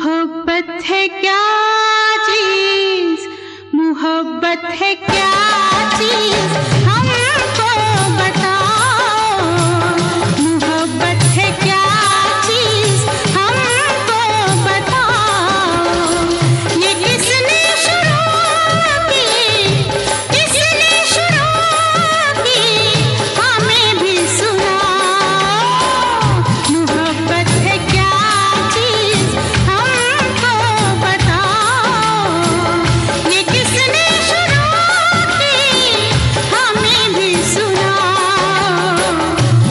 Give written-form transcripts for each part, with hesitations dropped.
मोहब्बत है क्या चीज, मोहब्बत है क्या चीज, हमको बताओ। मोहब्बत है क्या चीज, हमको बताओ। ये किसने शुरू की, किसने शुरू की, हमें भी सुनाओ। मोहब्बत है क्या चीज, हमको बताओ। ये किसने शुरू की, हमें भी सुनाओ।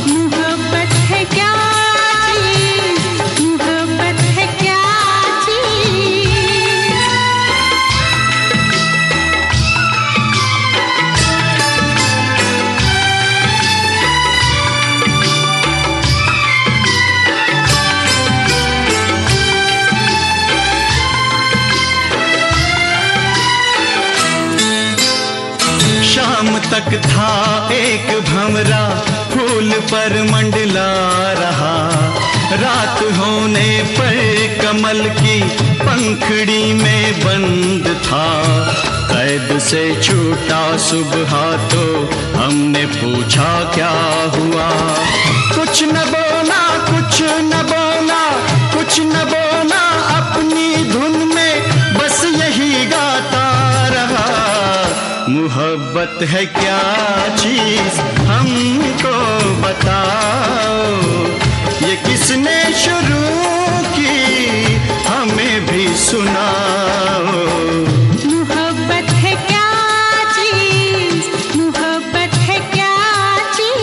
मोहब्बत है क्या चीज, मोहब्बत है क्या चीज। शाम तक था एक भंवरा फूल पर मंडला रहा। रात होने पर कमल की पंखड़ी में बंद था। कैद से छूटा सुबह तो हमने पूछा क्या हुआ। कुछ न बोला, कुछ न बोला, कुछ न बोला, अपनी धुन में बस यही गाता रहा। मोहब्बत है क्या चीज, हमको बताओ। ये किसने शुरू की, हमें भी सुनाओ। मोहब्बत है क्या चीज, मोहब्बत है क्या चीज।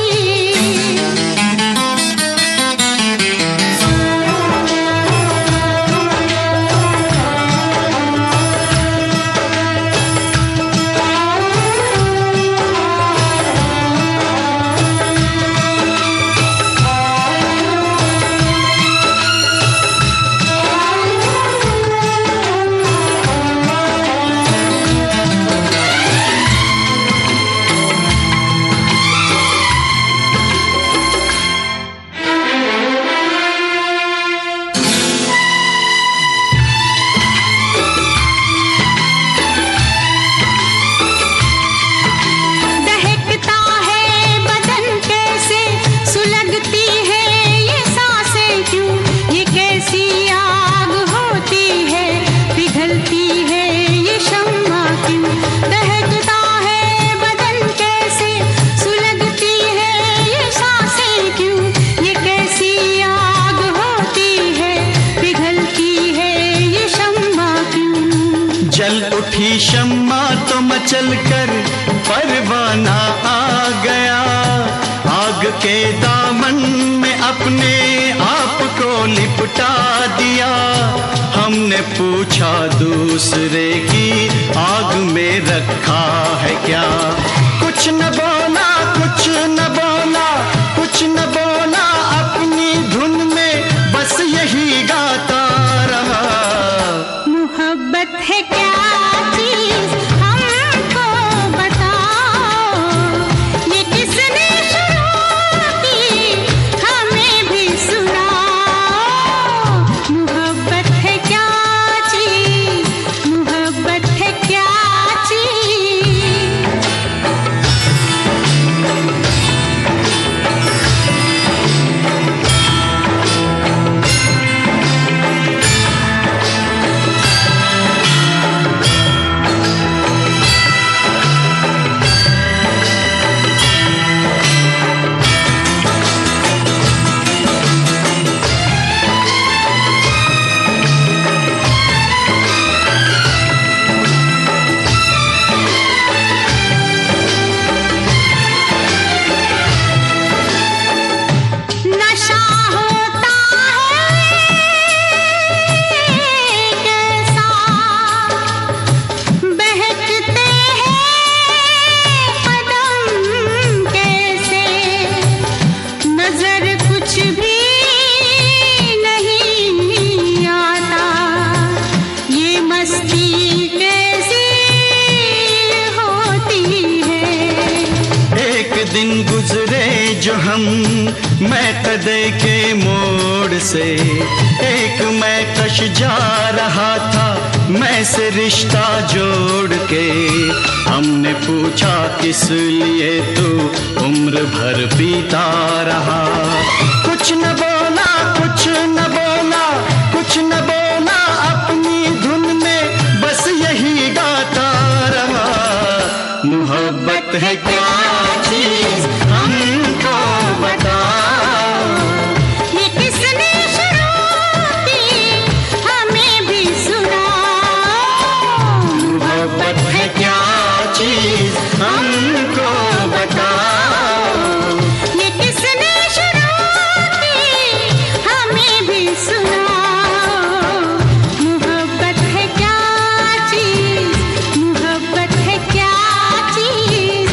दहकता है बदन कैसे, सुलगती है ये सांसें क्यों। ये कैसी आग होती है, पिघलती है ये शम्मा क्यों। दहकता है बदन कैसे, सुलगती है ये सांसें क्यों। ये कैसी आग होती है, पिघलती है ये शम्मा क्यों। जल उठी शम्मा तो मचल कर परवाना आ गया। आग के दामन में अपने आप को लिपटा दिया। हमने पूछा दूसरे की आग में रखा है क्या। कुछ न बोला, कुछ न बोला, कुछ न बोला, अपनी धुन में बस यही गाता रहा। मोहब्बत है क्या चीज, हमको बताओ। ये किसने शुरू की, हमें भी सुनाओ। मोहब्बत है क्या चीज, मोहब्बत है क्या चीज। नशा होता है कैसा, बहकते हैं कदम कैसे। नजर कुछ भी नहीं आता, ये मस्ती कैसी होती है। एक दिन गुजरे जो हम मैं कदे के मोड़ से, एक मैं कश जा रहा था मैं से रिश्ता जोड़ के। हमने पूछा किस लिए तू उम्र भर पीता रहा, कुछ न बोला कुछ न बोला कुछ न बोला, अपनी धुन में बस यही गाता रहा। मोहब्बत है क्या चीज हमको बताओ, ये किसने शुरू की हमें भी सुनाओ। मोहब्बत है क्या चीज हमको बताओ, ये किसने शुरू की हमें भी सुनाओ। मोहब्बत है क्या चीज, मोहब्बत है क्या चीज,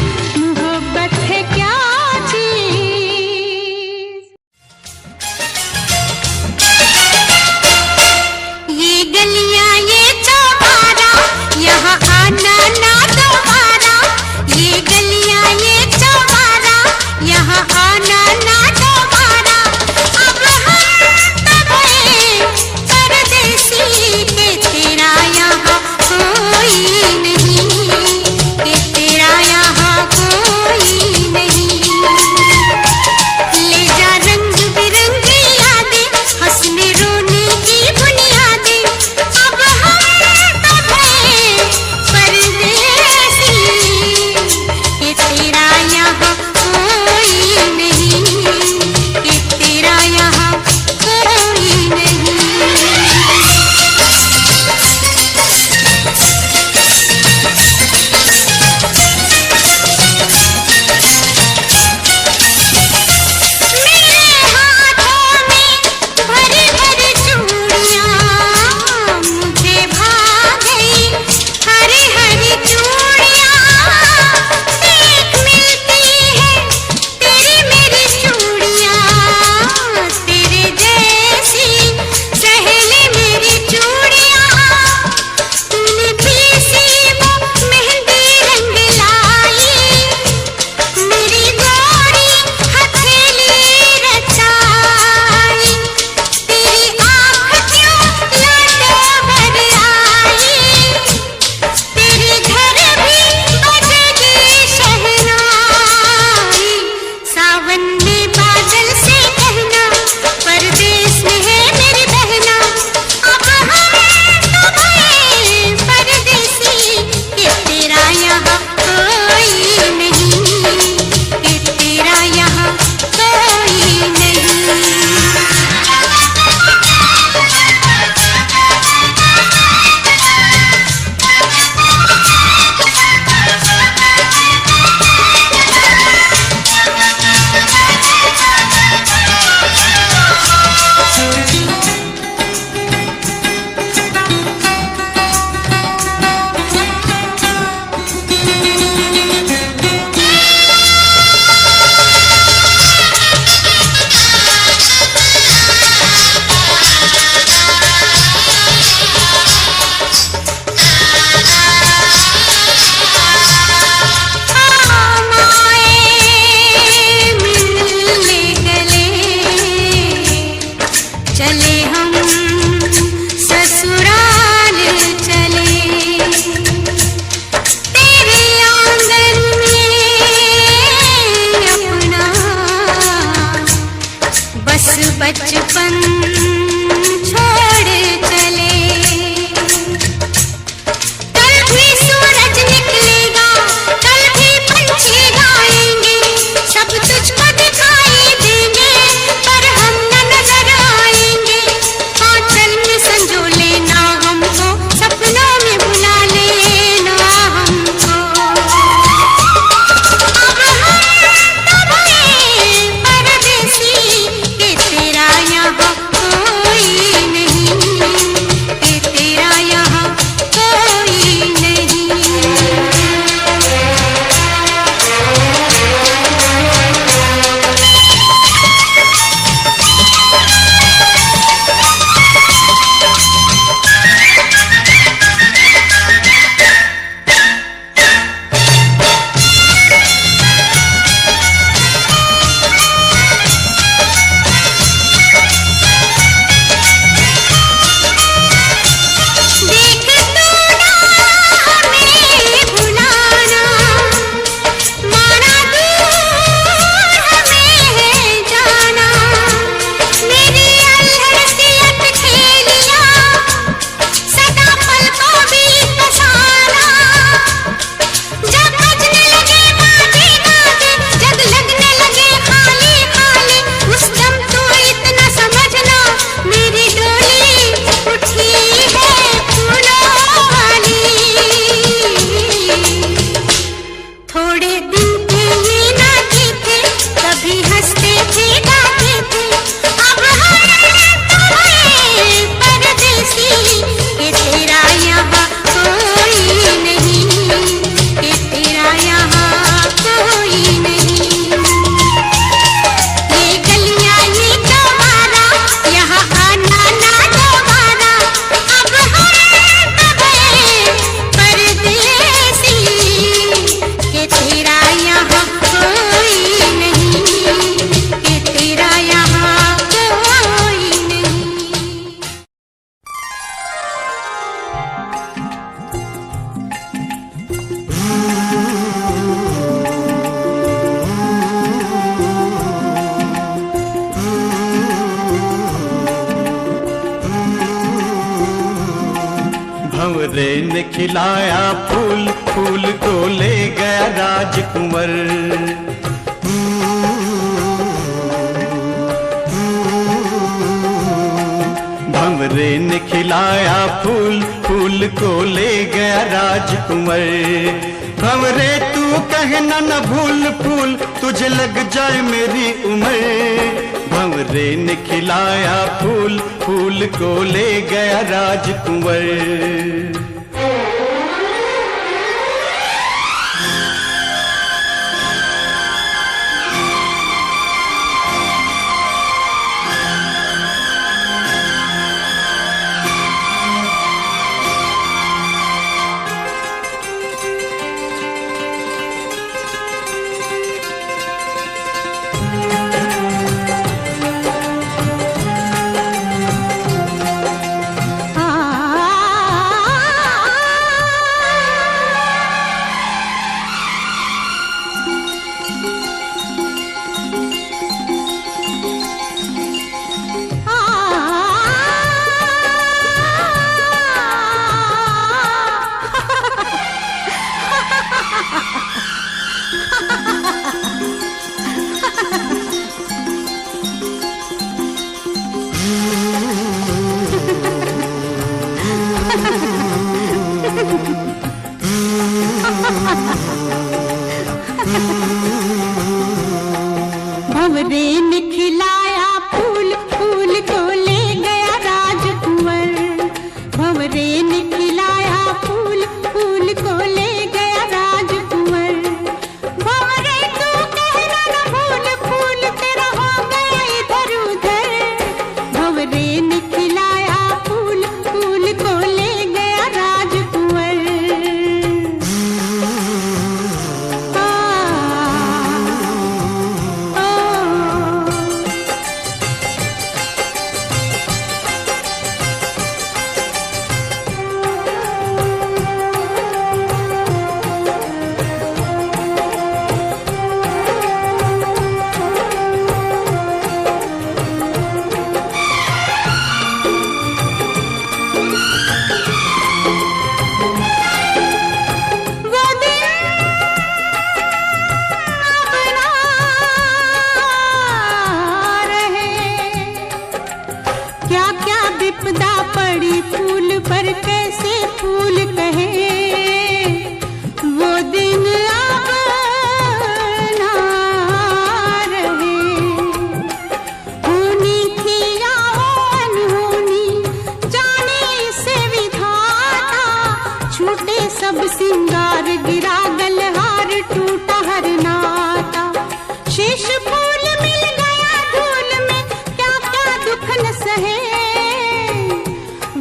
भंवरे ने खिलाया फूल, फूल को ले गया राजकुंवर। भंवरे ने खिलाया फूल, फूल को ले गया राजकुंवर। भंवरे तू कहना न भूल फूल, तुझे लग जाए मेरी उम्र। भंवरे ने खिलाया फूल, फूल को ले गया राजकुंवर। भंवरे ने खिलाया फूल, फूल को ले गया राजकुंवर। भंवरे ने खिलाया फूल, फूल को ले गया राजकुंवर। भंवरे तू कहना न भूल फूल, तेरा हो गया इधर उधर। भंवरे ने खिलाया फूल, फूल को ले गया राजकुंवर। विपदा पड़ी फूल पर कैसे फूल कहे, वो दिन अब ना रहे। होनी थी या अनहोनी जाने से विधाता, छूटे सब सिंगार गिरा गलहार टूटा हर नाता। शेष फूल मिल गया धूल में, क्या क्या दुख न सहे।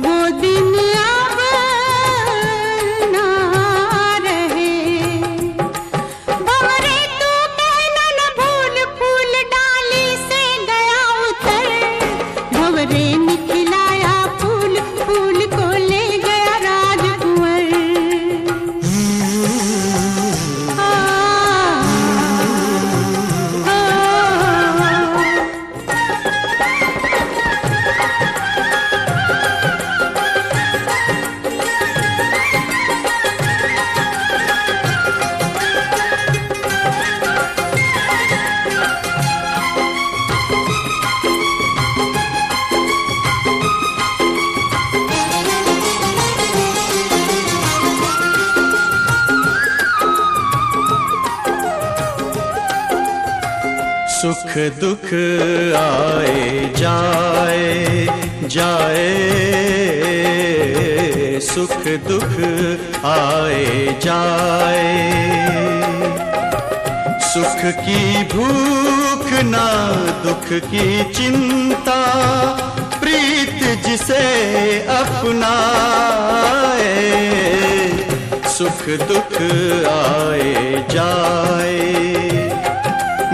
वो दिन अब ना रहे। भंवरे तू कहना न भूल फूल डाली से गया उतर। भंवरे ने खिलाया फूल, फूल को ले गया राजकुंवर। सुख दुख आए जाए जाए, सुख दुख आए जाए। सुख की भूख ना दुख की चिंता, प्रीत जिसे अपनाए। सुख दुख आए जाए।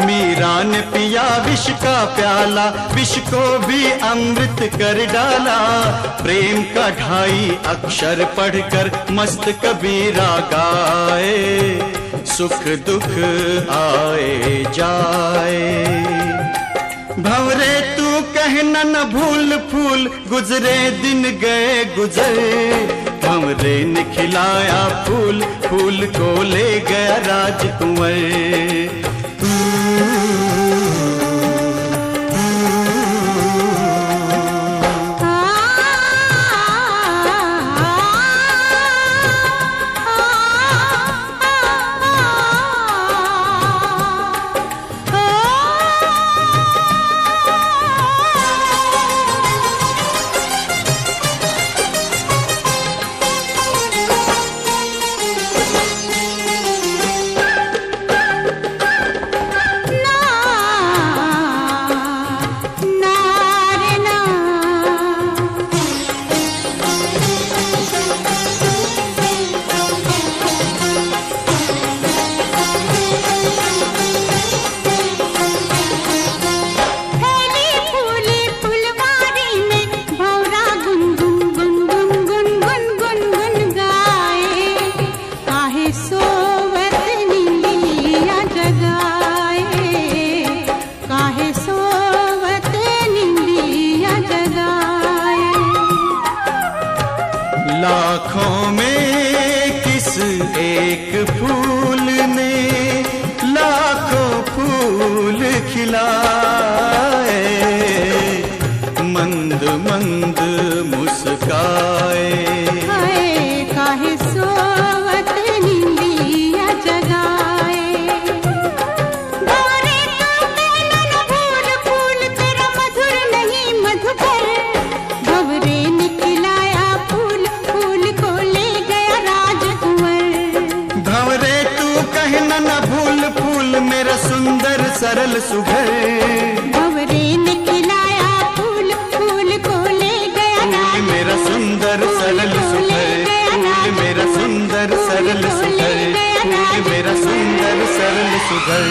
मीरा ने पिया विष का प्याला, विष को भी अमृत कर डाला। प्रेम का 2.5 अक्षर पढ़कर मस्त कबीरा गाए। सुख दुख आए जाए। भंवरे तू कहना न भूल फूल, गुजरे दिन गए गुजर। भंवरे ने खिलाया फूल, फूल को ले गया राजकुंवर। लाखों में किस एक फूल ने लाखों फूल खिलाए, मंद मंद मुस्काए। काहे सोवत निंदिया जगाए, भंवरे तू कहना न भूल, फूल तेरा मधुर नहीं मधुकर। भंवरे ने खिलाया फूल, फूल को ले गया राजकुंवर। भंवरे तू कहना न भूल, फूल मेरा सुंदर सरल सुघर। भंवरे ने खिलाया फूल, फूल को ले गया फूल मेरा सुंदर सरल सुघर, फूल मेरा सुंदर सरल सुघर, फूल मेरा सुंदर सरल सुघर।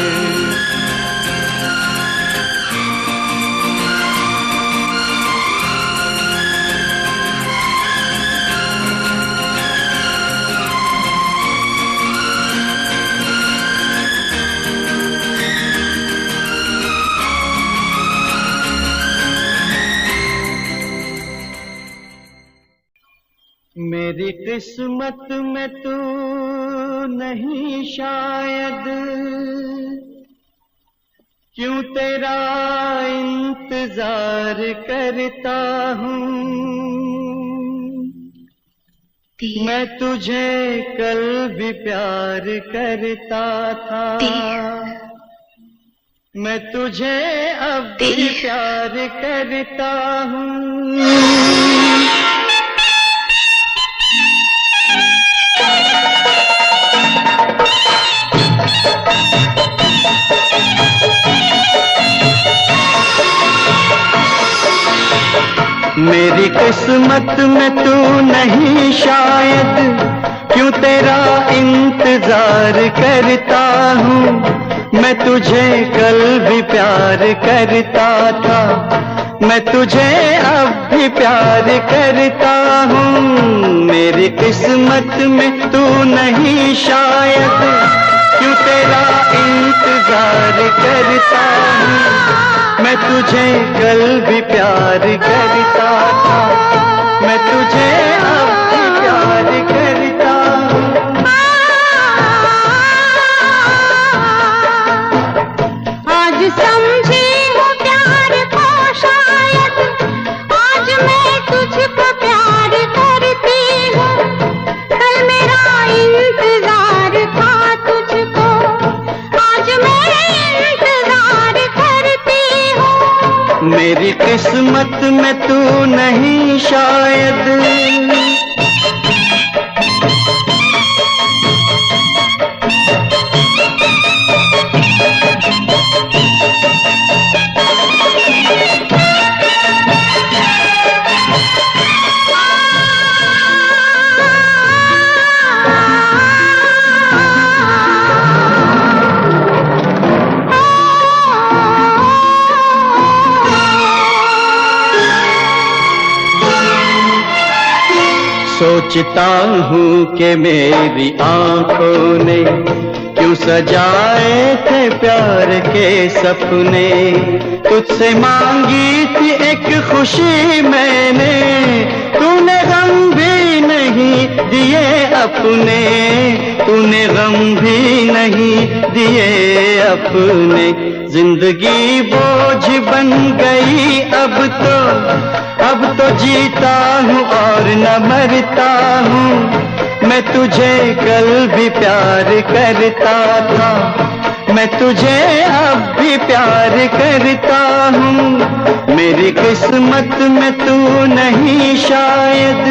मेरी किस्मत में तू नहीं शायद, क्यों तेरा इंतजार करता हूँ। मैं तुझे कल भी प्यार करता था, मैं तुझे अब भी प्यार करता हूँ। मेरी किस्मत में तू नहीं शायद, क्यों तेरा इंतजार करता हूँ। मैं तुझे कल भी प्यार करता था, मैं तुझे अब भी प्यार करता हूँ। मेरी किस्मत में तू नहीं शायद, क्यों तेरा इंतजार करता हूँ। मैं तुझे कल भी प्यार करता था, मैं तुझे अब भी प्यार करता हूँ। आज समझी हूँ प्यार को शायद, आज मैं तुझको प्यार करती हूँ। कल मेरा इंतजार था तुझको, आज मैं इंतजार करती हूँ। मेरी किस्मत में तू नहीं शायद। सोचता हूँ कि मेरी आंखों ने क्यों सजाए थे प्यार के सपने। तुझसे मांगी थी एक खुशी मैंने, तूने गम भी नहीं दिए अपने, तूने गम भी नहीं दिए अपने। जिंदगी बोझ बन गई अब तो जीता हूँ और न मरता हूँ। मैं तुझे कल भी प्यार करता था, मैं तुझे अब भी प्यार करता हूँ। मेरी किस्मत में तू नहीं शायद।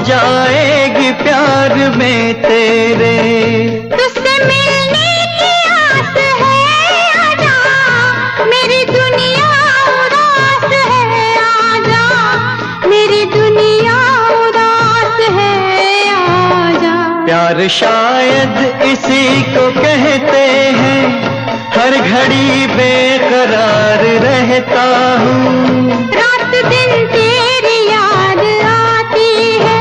जाएगी प्यार में तेरे। तुझसे मिलने की आस है, आजा मेरी दुनिया उदास है, आजा मेरी दुनिया उदास है, आजा। प्यार शायद इसी को कहते हैं, हर घड़ी बेकरार रहता हूँ। रात दिन तेरी याद आती है,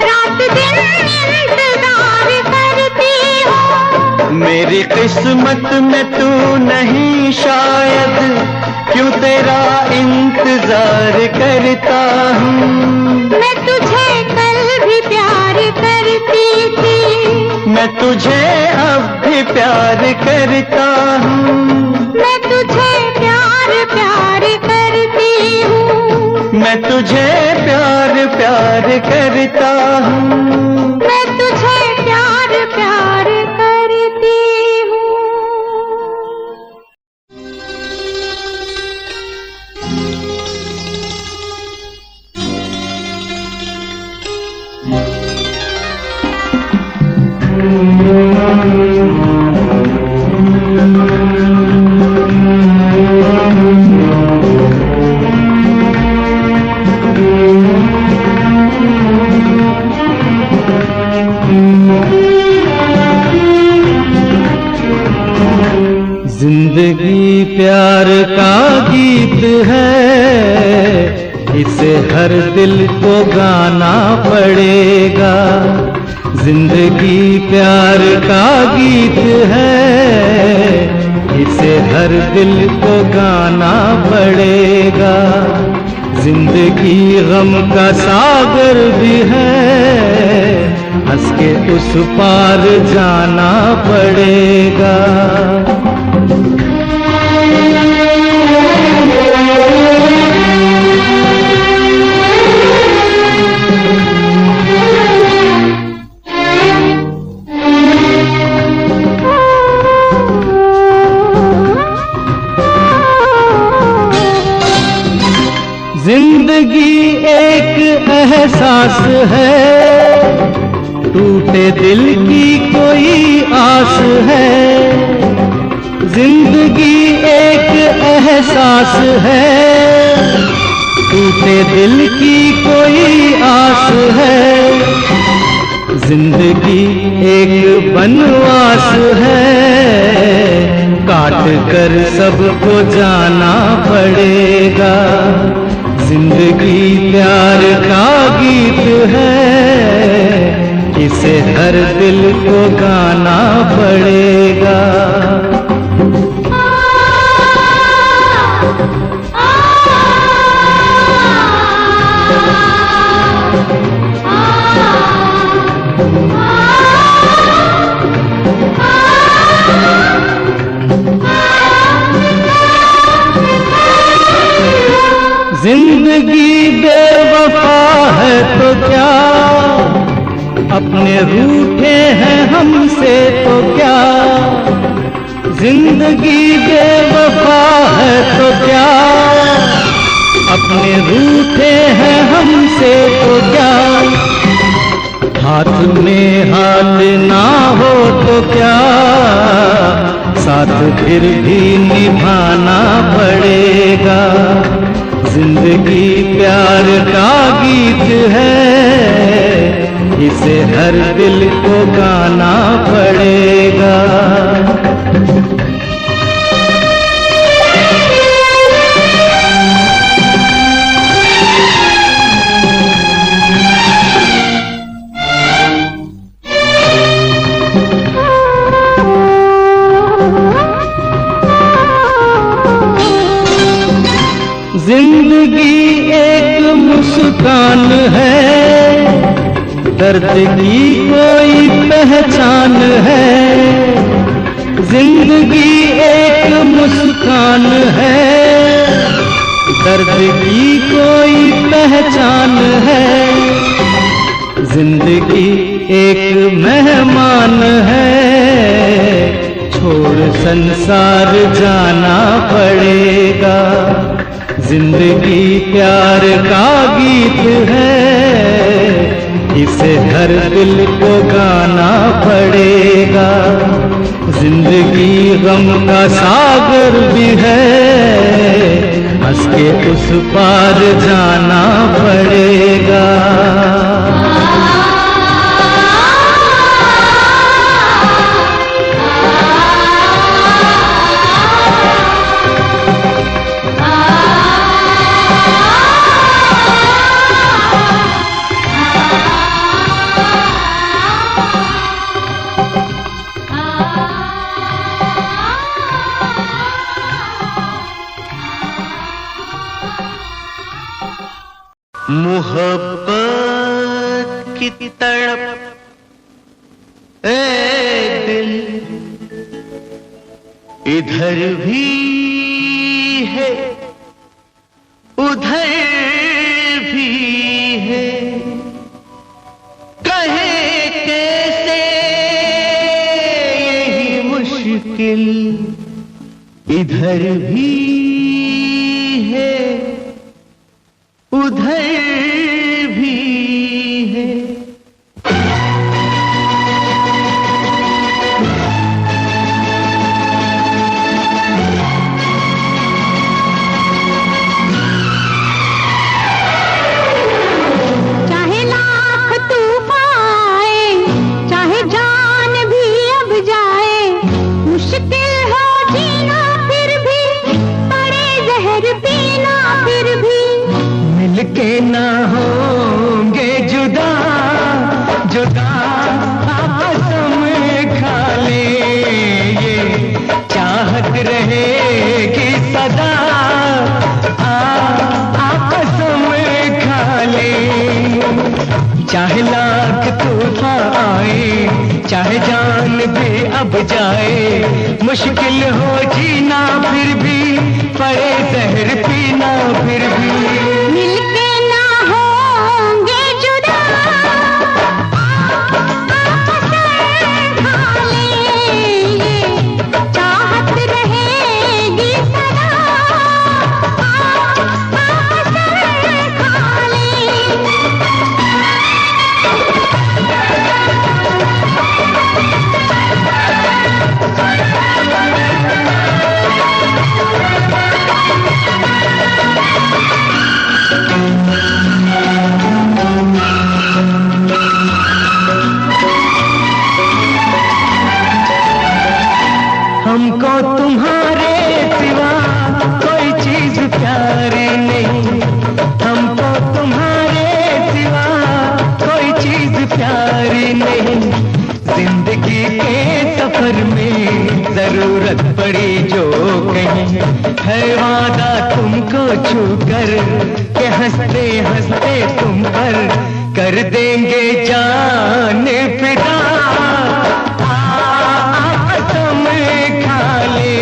रात दिन इंतजार करती हूँ। मेरी किस्मत में तू नहीं शायद, क्यों तेरा इंतजार करता हूँ। मैं तुझे कल भी प्यार करती थी, मैं तुझे अब भी प्यार करता हूँ। मैं तुझे प्यार प्यार करती हूँ, मैं तुझे प्यार प्यार करता हूँ। मैं तुझे प्यार प्यार करती हूँ। जिंदगी प्यार का गीत है, इसे हर दिल को गाना पड़ेगा। जिंदगी प्यार का गीत है, इसे हर दिल को गाना पड़ेगा। जिंदगी गम का सागर भी है, हंस के उस पार जाना पड़ेगा। जिंदगी एक एहसास है, टूटे दिल की कोई आस है। जिंदगी एक एहसास है, टूटे दिल की कोई आस है। जिंदगी एक बनवास है, काट कर सबको जाना पड़ेगा। जिंदगी प्यार का गीत है, इसे हर दिल को गाना पड़ेगा। जिंदगी बेवफा है तो क्या, अपने रूठे हैं हमसे तो क्या। जिंदगी बेवफा है तो क्या, अपने रूठे हैं हमसे तो क्या। हाथ में हाथ ना हो तो क्या, साथ फिर भी निभाना पड़ेगा। जिंदगी प्यार का गीत है, इसे हर दिल को गाना पड़ेगा। जिंदगी एक मुस्कान है, दर्द की कोई पहचान है। जिंदगी एक मुस्कान है, दर्द की कोई पहचान है। जिंदगी एक मेहमान है, छोड़ संसार जाना पड़ेगा। जिंदगी प्यार का गीत है, इसे हर दिल को गाना पड़ेगा। जिंदगी गम का सागर भी है, हंस के उस पार जाना पड़ेगा। मोहब्बत की तड़प ए दिल इधर भी है उधर भी है, कहे कैसे यही मुश्किल इधर भी है उधर भी है। चाहे लाख तूफान आए, चाहे जान भी अब जाए, मुश्किल हो जीना फिर भी, पड़े जहर पीना फिर भी, मिलके ना होंगे जुदा, जुदा कसम खा ले, ये चाहत रहेगी सदा। कसम खा ले, चाहे लाख तूफान आए, चाहे जान भी अब जाए, मुश्किल हो जीना फिर भी, पड़े जहर पीना फिर भी, मिलके ना होंगे जुदा, कसम खा ले, ये चाहत रहेगी सदा। कसम तुम्हारे सिवा कोई चीज प्यारी नहीं, हमको तुम्हारे सिवा कोई चीज प्यारी नहीं। जिंदगी के सफर में जरूरत पड़ी जो कहीं, है वादा तुमको छूकर के हंसते हंसते तुम पर कर देंगे जान फिदा। कसम खा ले,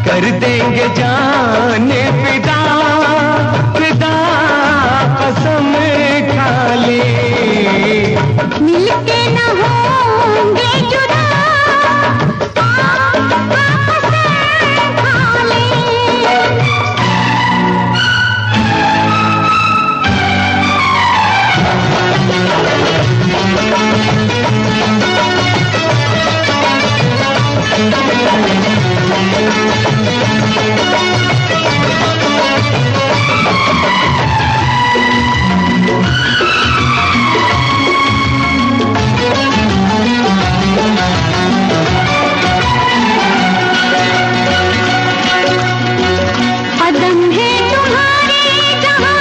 कर देंगे जान फिदा, फिदा कसम खा ले। मिलके न होंगे जुदा, कसम खा ले। कदम है तुम्हारे जहाँ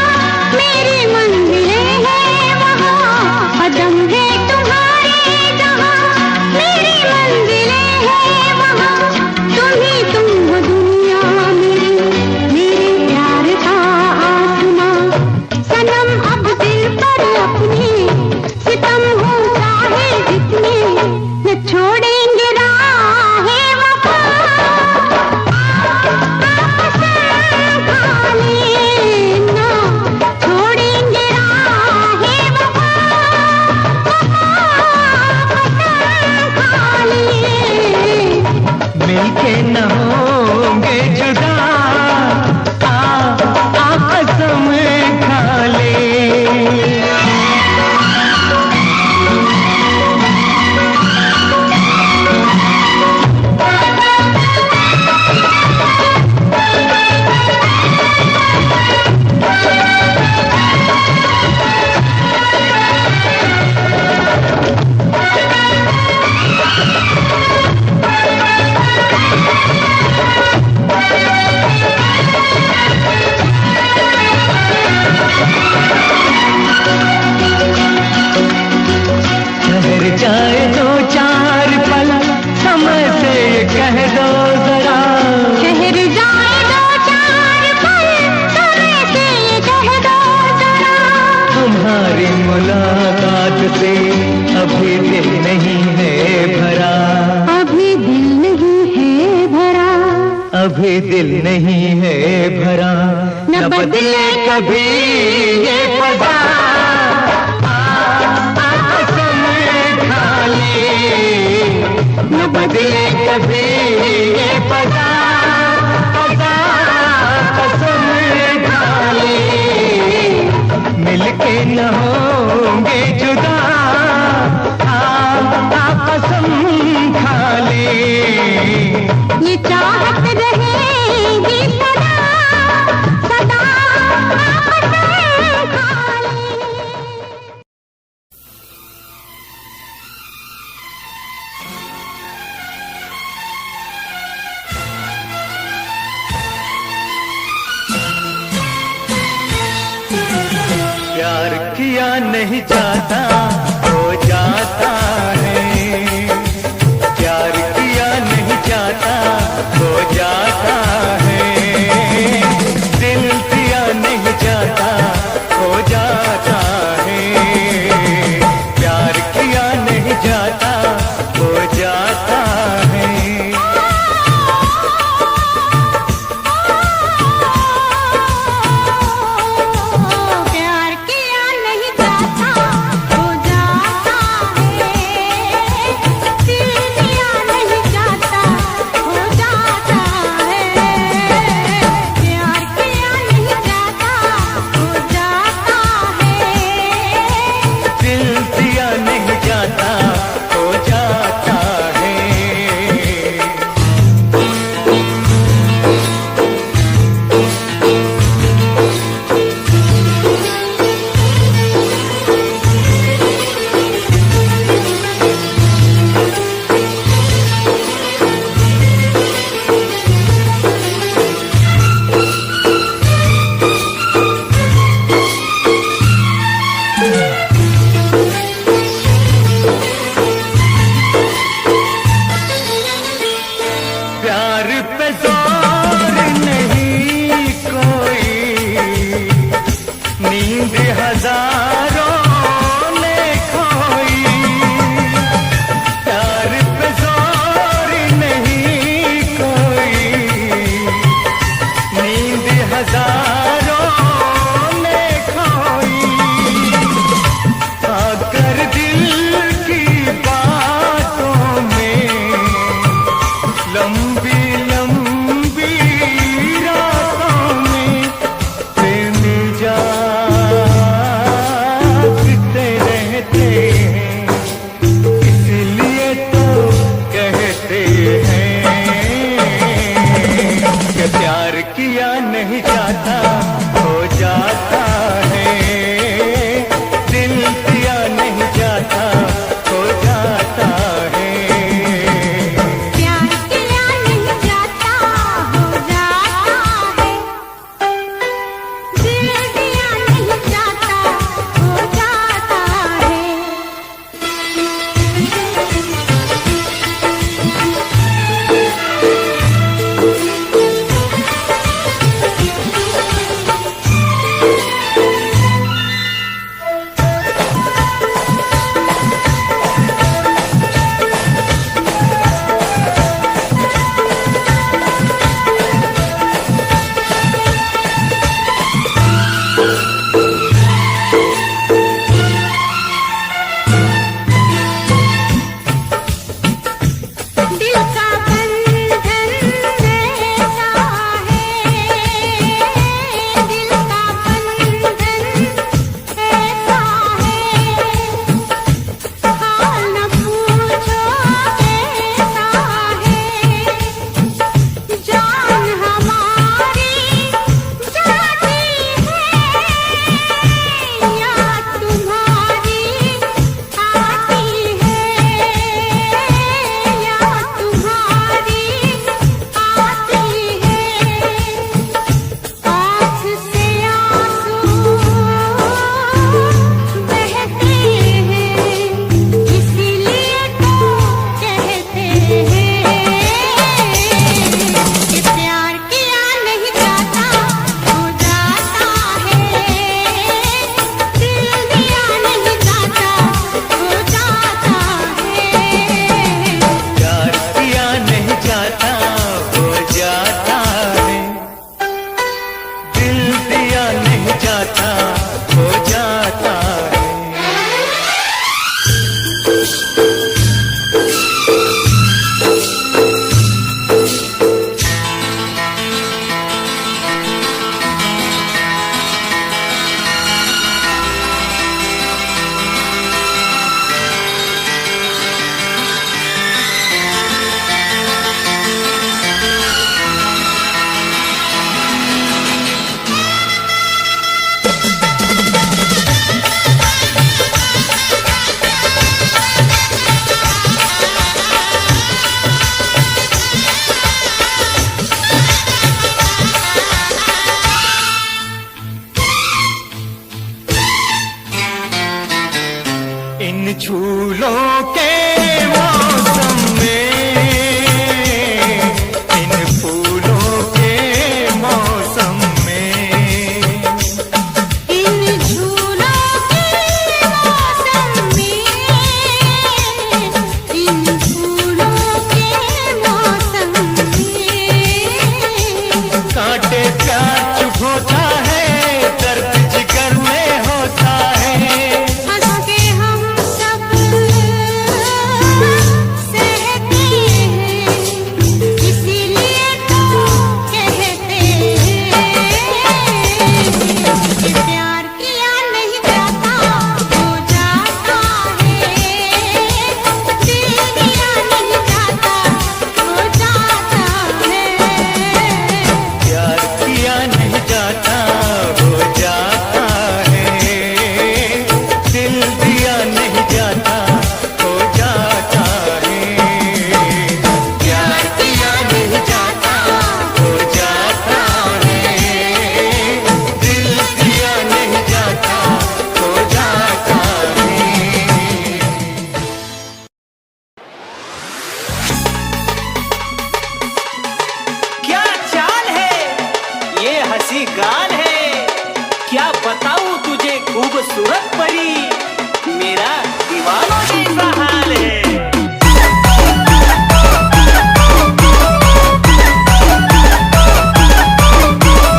मेरी मंजिलें हैं वहाँ, कदम है तुम्हारे जहाँ मेरी मंजिलें हैं वहाँ। तुम ही तुम हो दुनिया मेरी, मेरे प्यार का आसमां। सनम अब दिल पर अपने सितम हो चाहे जितने, न छोड़ेंगे राहे वफा। मिलके न होंगे जुदा, कसम खा ले। ठहर जाए दो चार पल, समय से कह दो जरा। ठहर जाए दो चार पल, समय से कह दो जरा। तुम्हारी मुलाकात से अभी दिल नहीं है भरा, अभी दिल नहीं है भरा, अभी दिल नहीं है भरा। न बदले कभी ये पदा, कसम खा ले। न बदले कभी ये पदा, कसम खा ले। मिलके न होंगे जुदा, कसम खा ले। ये चाहत रहेगी सदा, सदा कसम खा ले। प्यार किया नहीं जाता हो जाता है, प्यार किया नहीं जाता हो जाता है। दिल दिया नहीं जाता हो जाता है, प्यार किया नहीं जाता हो जाता है। प्यार किया नहीं जाता हो जाता जाता हो जाता है, दिल दिया नहीं जाता हो जाता है। प्यार किया नहीं जाता हो जाता है, दिल दिया नहीं जाता हो जाता है। दिल का बंधन ऐसा है, दिल का बंधन ऐसा है, हाल न पूछो कैसा है। जान हमारी जाती है, याद तुम्हारी आती है, याद तुम्हारी आती है। आँख से आंसू बहते हैं, इसीलिए तो कहते हैं कि प्यार किया नहीं जाता हो जाता है, दिल दिया नहीं जाता हो जाता है। प्यार किया नहीं जाता हो जाता है, दिल दिया नहीं जाता हो जाता है। इन झूलों के मौसम में, इन फूलों के मौसम में, इन झूलों के मौसम में, इन फूलों के मौसम में, कांटे प्यार चुप होता है, दर्द जिगर में होता है। हंस के हम सब सहते हैं, इसीलिए तो कहते हैं कि प्यार किया नहीं जाता हो जाता है, दिल दिया नहीं जाता हो जाता है। प्यार किया नहीं जाता हो जाता है, दिल दिया नहीं जाता हो जाता है। प्यार किया नहीं जाता हो जाता है, दिल दिया नहीं जाता हो जाता है। क्या चाल है, ये हंसी गाल है, क्या बताऊं तुझे खूबसूरत परी, मेरा दीवानों जैसा हाल है।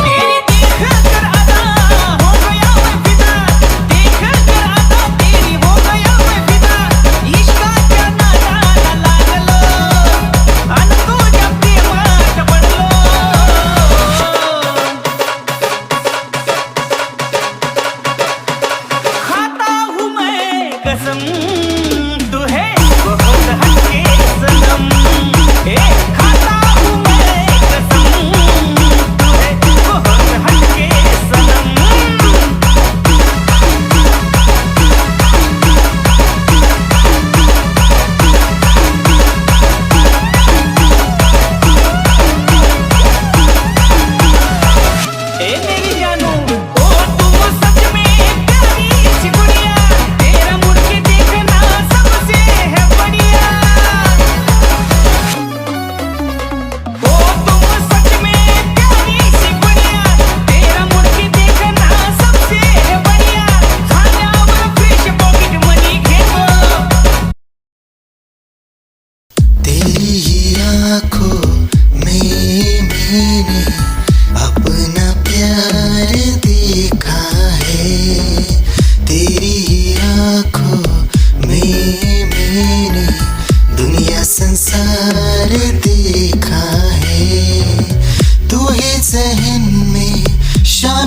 तेरी देख कर अदा हो गया मैं फिदा, देख कर अदा तेरी हो गया मैं फिदा, इश्क का नाता लागलो, अनको जब प्रेमात पडलो। खाता हूँ मैं कसम, तू है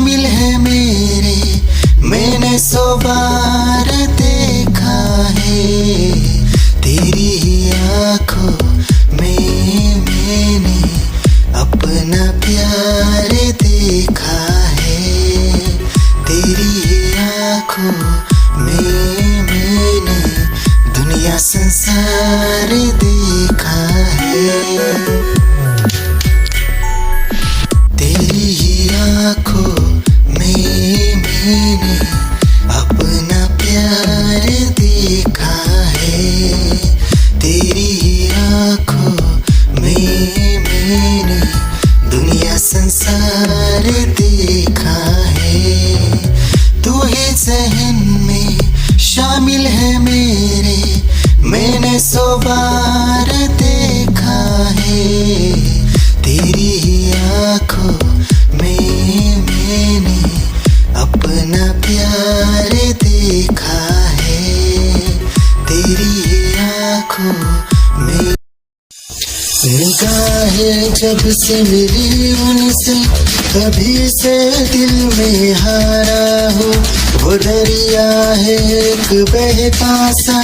शामिल है मेरे, मैंने 100 बार देखा है तेरी ही आँखों में मैंने अपना प्यार देखा है, तेरी ही आँखों में मैंने दुनिया संसार देखा है, तेरी ही आँखों में मैंने अपना प्यार देखा है, तेरी ही आँखों में मैंने दुनिया संसार देखा है। तू ही जहन में शामिल है मेरे, मैंने 100 बार देखा है तेरी ही आँखों में मैंने अपना प्यार देखा है, तेरी ही आँखों में। निगाहें जब से मिली उनसे तभी से दिल में हारा हो, वो दरिया है एक बहता सा,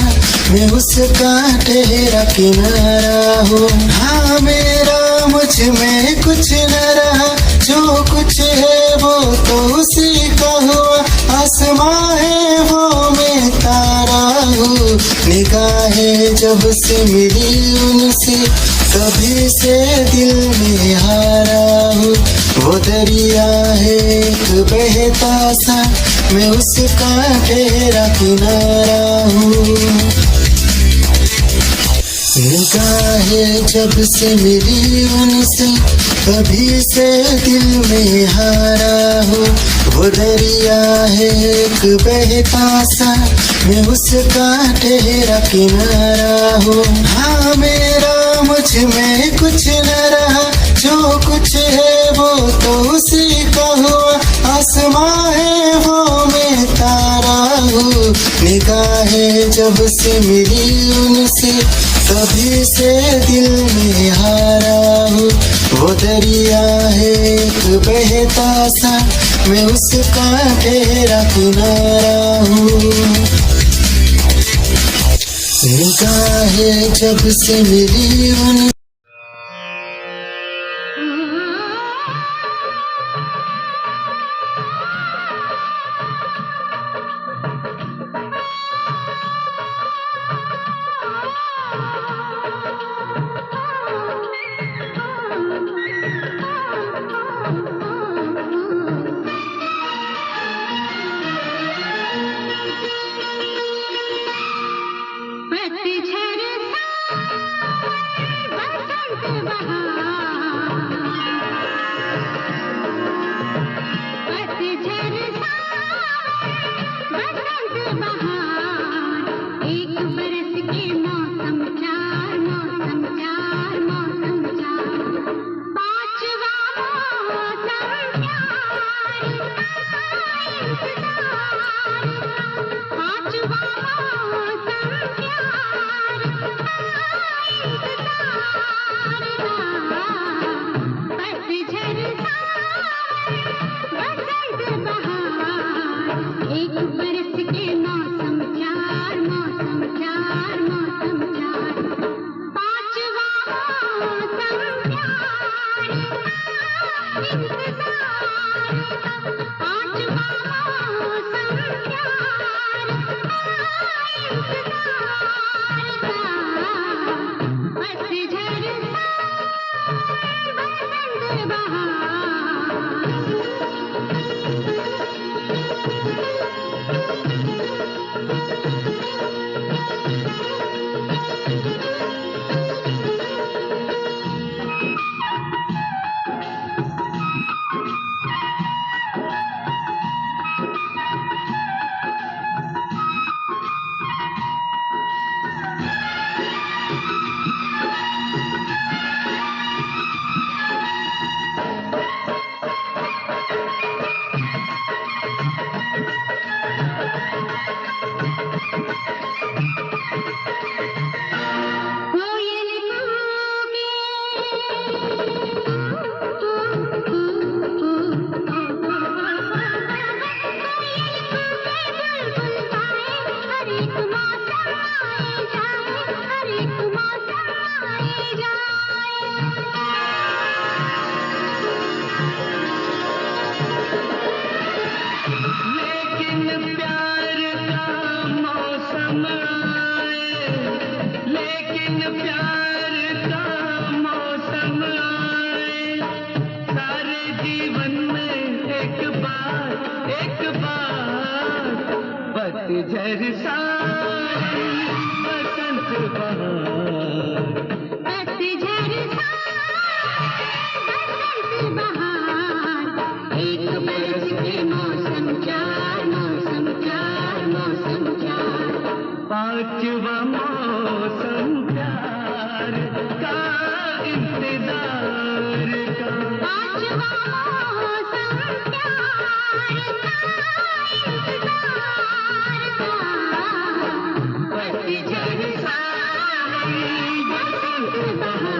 मैं उसका ठहरा किनारा हो। हाँ मेरा मुझ में कुछ न रहा, जो कुछ है वो तो उसी का हुआ, आसमां है वो मैं तारा हूँ। निगाहें जब से मिली उनसे तभी से दिल में हारा हूँ, वो दरिया है एक बहता सा, मैं उसका ठहरा किनारा हूँ। निगाहें जब से मिली उनसे तभी से दिल में हारा हूँ, वो दरिया है एक बहता सा, मैं उसका ठहरा किनारा हूँ। हाँ मेरा मुझ में कुछ न रहा, जो कुछ है वो तो उसी का हुआ, आसमां है वो मैं तारा हूँ। निगाहें जब से मिली उनसे तभी से दिल में हारा हूँ, वो दरिया है एक बहता सा, मैं उसका ठहरा किनारा हूँ। निगाहें जब से मिली उन पतझड़ सावन बसंत बहार, पतझड़ सावन बसंत बहार, एक बरस के मौसम चार, मौसम चार, मौसम चार। पांचवा मौसम प्यार का इंतजार का, पांचवा मौसम प्यार का इंतजार का, पतझड़ सावन बसंत बहार।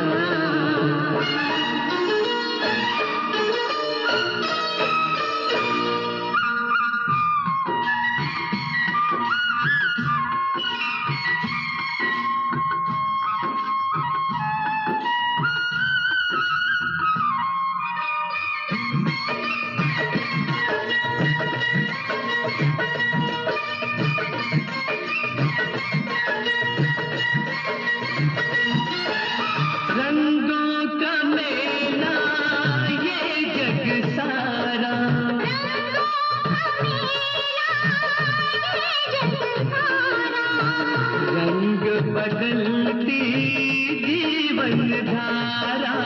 रंगों का मेला ये जग सारा, रंग बदलती जीवन धारा,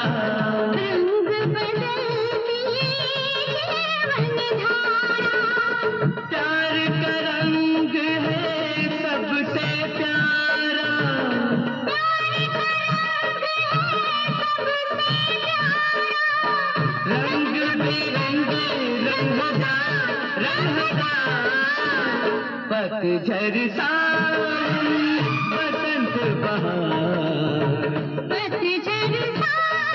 रंग बदलती जीवन धारा, प्यार का रंग है सबसे प्यारा, रंग बिरंगे रंगदार, पतझड़ सावन बसंत बहार, पतझड़ सावन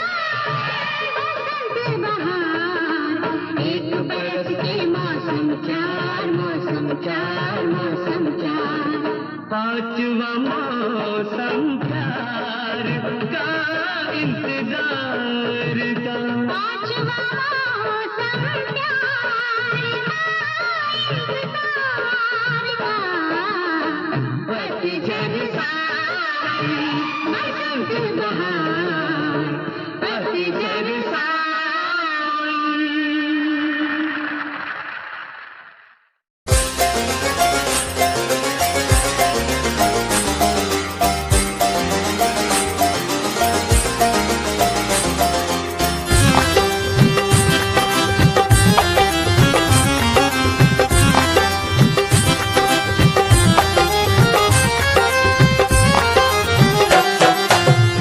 बसंत बहार, एक बरस के मौसम चार, मौसम चार, मौसम चार। पांचवा मौसम प्यार का इंतजार का, पांचवा मौसम प्यार का इंतजार का, पतझड़ सावन बसंत बहार, पतझड़ सावन।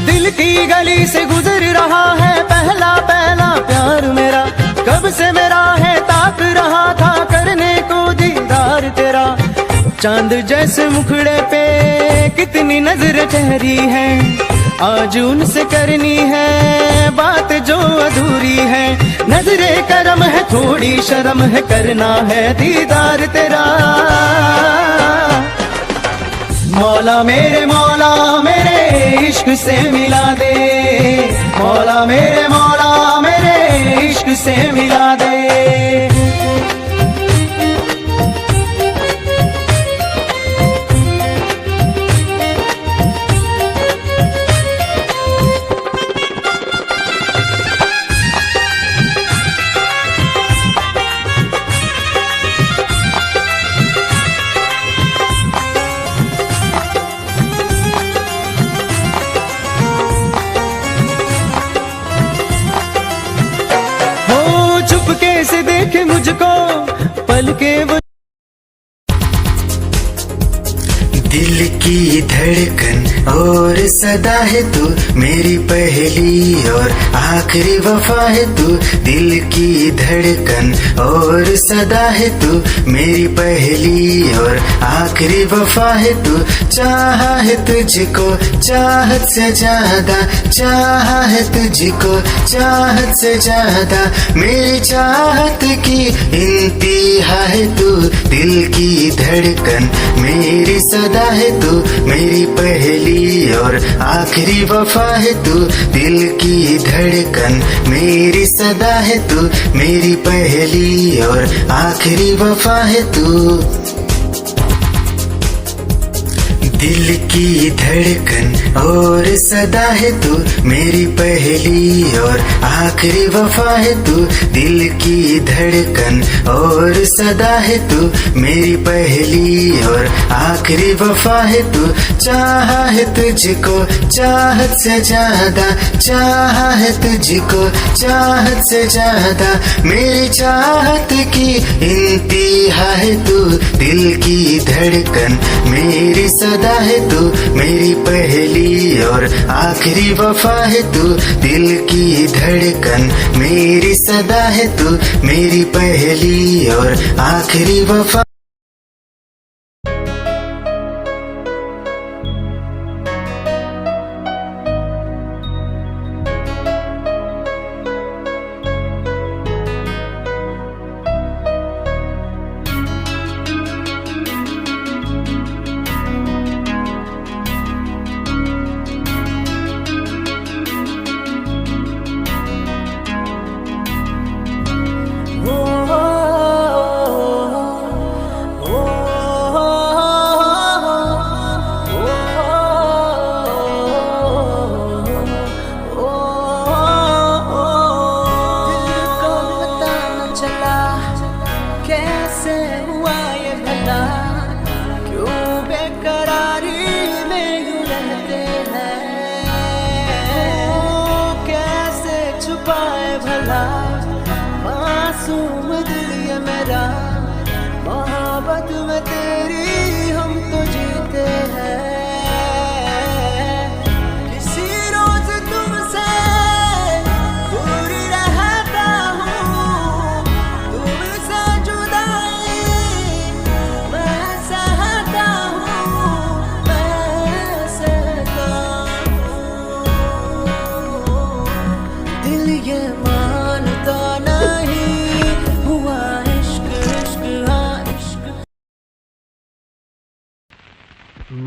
दिल की गली से गुजर रहा है पहला पहला प्यार मेरा, कब से मेरा है ताक रहा था करने को दीदार तेरा। चांद जैसे मुखड़े पे कितनी नजर ठहरी है, आज उनसे करनी है बात जो अधूरी है। नजरे करम है थोड़ी शर्म है, करना है दीदार तेरा। मौला मेरे इश्क से मिला दे, मौला मेरे इश्क से मिला दे। से देखे मुझको पल के वो, दिल की धड़कन और सदा है तू, मेरी पहली और आखिरी वफा है तू। दिल की धड़कन और सदा है तू, मेरी पहली और आखिरी वफा है तू। चाहा है तुझको चाहत से ज्यादा, चाहा है तुझको चाहत से ज्यादा। मेरी चाहत की इंतहा है तू, दिल की धड़कन मेरी सदा है तू, मेरी पहली और आखिरी वफा है तू। दिल की धड़कन मेरी सदा है तू, मेरी पहली और आखिरी वफा है तू। दिल की धड़कन और सदा है तू, मेरी पहली और आखिरी वफा है तू। दिल की धड़कन और सदा है तू, मेरी पहली और आखिरी वफा है तू। चाहा है तुझको चाहत से ज्यादा, चाहा है तुझको चाहत से ज्यादा, मेरी चाहत की इंतहा है तू। दिल की धड़कन मेरी सदा है तू, मेरी पहली और आखिरी वफा है तू। दिल की धड़कन मेरी सदा है तू, मेरी पहली और आखिरी वफा। कैसे हुआ ये भला, क्यों बेकरारी में यूं रहते हैं। कैसे छुपाए भला मासूम दिल ये मेरा, मोहब्बत में तेरी हम तो जीते हैं। किसी रोज तुमसे दूर रहता हूँ, तुमसे जुदाई मैं सहता हूँ, मैं सहता हूँ। दिल ये मानता नहीं हुआ इश्क, इश्क हाँ इश्क।